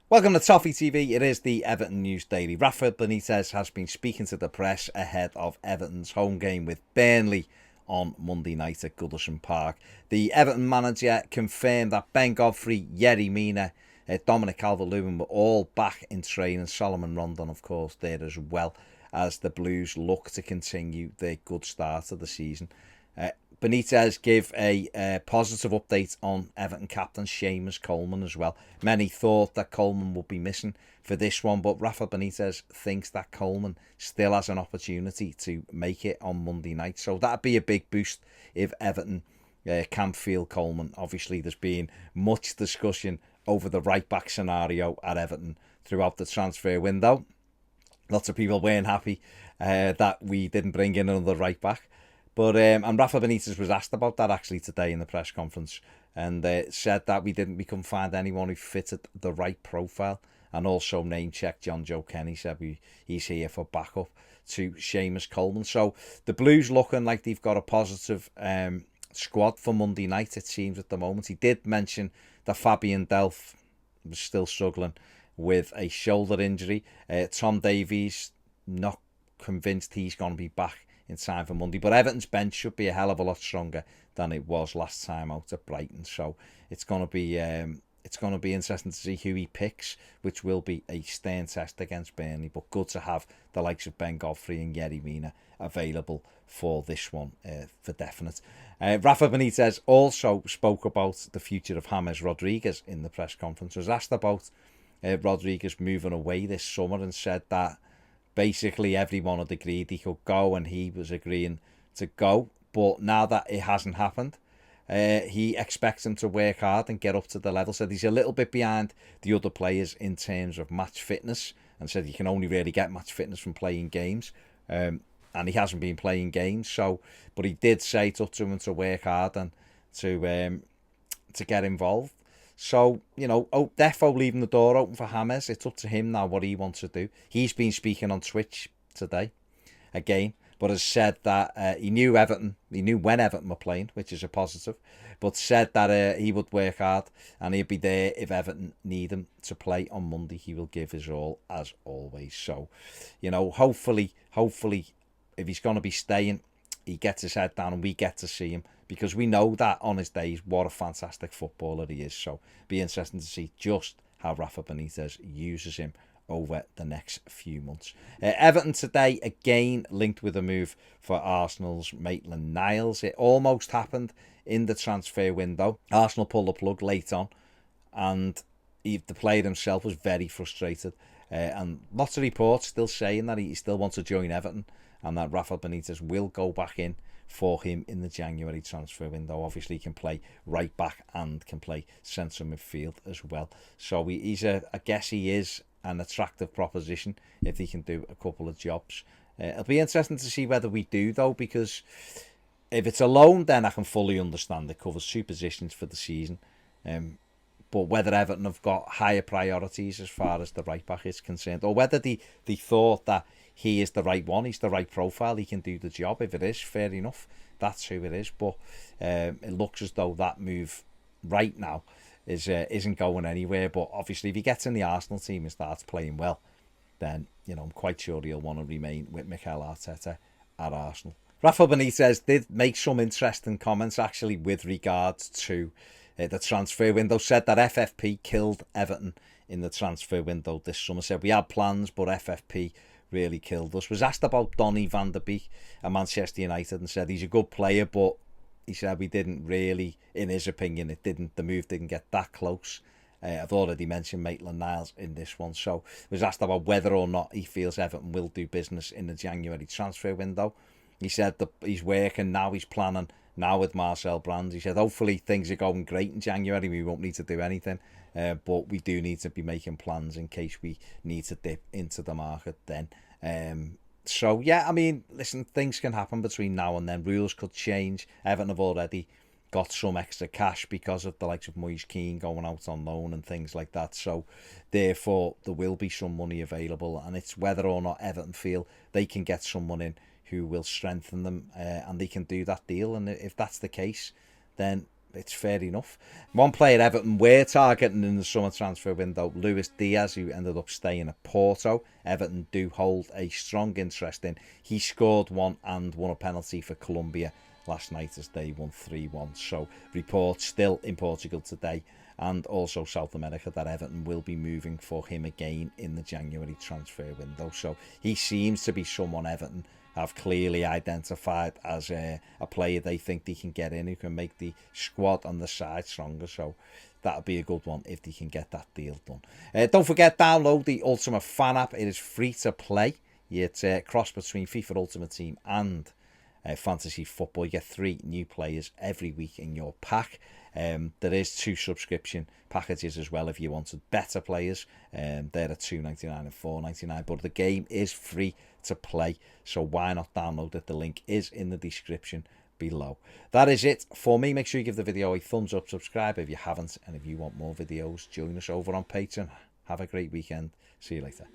Welcome to Toffee TV. It is the Everton News Daily. Rafa Benitez has been speaking to the press ahead of Everton's home game with Burnley on Monday night at Goodison Park. The Everton manager confirmed that Ben Godfrey, Yerry Mina, Dominic Calvert-Lewin were all back in training. Solomon Rondon, of course, there as well, as the Blues look to continue their good start of the season. Benitez gave a positive update on Everton captain Seamus Coleman as well. Many thought that Coleman would be missing for this one, but Rafa Benitez thinks that Coleman still has an opportunity to make it on Monday night. So that'd be a big boost if Everton can field Coleman. Obviously, there's been much discussion over the right-back scenario at Everton throughout the transfer window. Lots of people weren't happy that we didn't bring in another right-back. But and Rafa Benitez was asked about that actually today in the press conference, and said that we couldn't find anyone who fitted the right profile, and also name-checked John Joe Kenny, said he's here for backup to Seamus Coleman. So the Blues looking like they've got a positive squad for Monday night, it seems, at the moment. He did mention that Fabian Delph was still struggling with a shoulder injury. Tom Davies, not convinced he's going to be back in time for Monday, but Everton's bench should be a hell of a lot stronger than it was last time out at Brighton. So it's going to be interesting to see who he picks, which will be a stern test against Burnley. But good to have the likes of Ben Godfrey and Yerry Mina available for this one for definite. Rafa Benitez also spoke about the future of James Rodriguez in the press conference. He was asked about Rodriguez moving away this summer and said that basically everyone had agreed he could go and he was agreeing to go. But now that it hasn't happened, he expects him to work hard and get up to the level. Said he's a little bit behind the other players in terms of match fitness, and said you can only really get match fitness from playing games. And he hasn't been playing games, so but he did say it's up to him to work hard and to get involved. So, defo leaving the door open for James. It's up to him now what he wants to do. He's been speaking on Twitch today, again, but has said that he knew when Everton were playing, which is a positive, but said that he would work hard and he'd be there if Everton need him to play on Monday. He will give his all, as always. So, hopefully, if he's going to be staying, he gets his head down and we get to see him, because we know that on his days what a fantastic footballer he is. So be interesting to see just how Rafa Benitez uses him over the next few months. Everton today again linked with a move for Arsenal's Maitland Niles. It almost happened in the transfer window. Arsenal pulled the plug late on, and the player himself was very frustrated. And lots of reports still saying that he still wants to join Everton, and that Rafa Benitez will go back in for him in the January transfer window. Obviously, he can play right back and can play centre midfield as well. So I guess he is an attractive proposition if he can do a couple of jobs. It'll be interesting to see whether we do, though, because if it's a loan, then I can fully understand it covers two positions for the season. But whether Everton have got higher priorities as far as the right back is concerned, or whether they thought that he is the right one, he's the right profile, he can do the job. If it is, fair enough, that's who it is. But it looks as though that move right now isn't going anywhere. But obviously, if he gets in the Arsenal team and starts playing well, then I'm quite sure he'll want to remain with Mikel Arteta at Arsenal. Rafa Benitez did make some interesting comments actually with regards to the transfer window. Said that FFP killed Everton in the transfer window this summer. Said we had plans, but FFP really killed us. Was asked about Donny van der Beek at Manchester United and said he's a good player, but he said we didn't really, in his opinion, the move didn't get that close. I've already mentioned Maitland Niles in this one. So was asked about whether or not he feels Everton will do business in the January transfer window. He said that he's working now, he's planning now with Marcel Brands. He said hopefully things are going great in January, we won't need to do anything, but we do need to be making plans in case we need to dip into the market then. So yeah, I mean, listen, things can happen between now and then. Rules could change. Everton have already got some extra cash because of the likes of Moise Keane going out on loan and things like that. So therefore there will be some money available, and it's whether or not Everton feel they can get someone in who will strengthen them, and they can do that deal. And if that's the case, then it's fair enough. One player Everton were targeting in the summer transfer window, Luis Diaz, who ended up staying at Porto. Everton do hold a strong interest in. He scored one and won a penalty for Colombia last night as they won 3-1. So reports still in Portugal today and also South America that Everton will be moving for him again in the January transfer window. So he seems to be someone Everton have clearly identified as a player they think they can get in, who can make the squad and the side stronger. So that'll be a good one if they can get that deal done. Don't forget, download the Ultimate Fan app. It is free to play. It's a cross between FIFA Ultimate Team and fantasy football. You get 3 new players every week in your pack. There is 2 subscription packages as well if you wanted better players. They're at $2.99 and $4.99, but the game is free to play, so why not download it? The link is in the description below. That is it for me. Make sure you give the video a thumbs up, subscribe if you haven't, and if you want more videos, join us over on Patreon. Have a great weekend. See you later.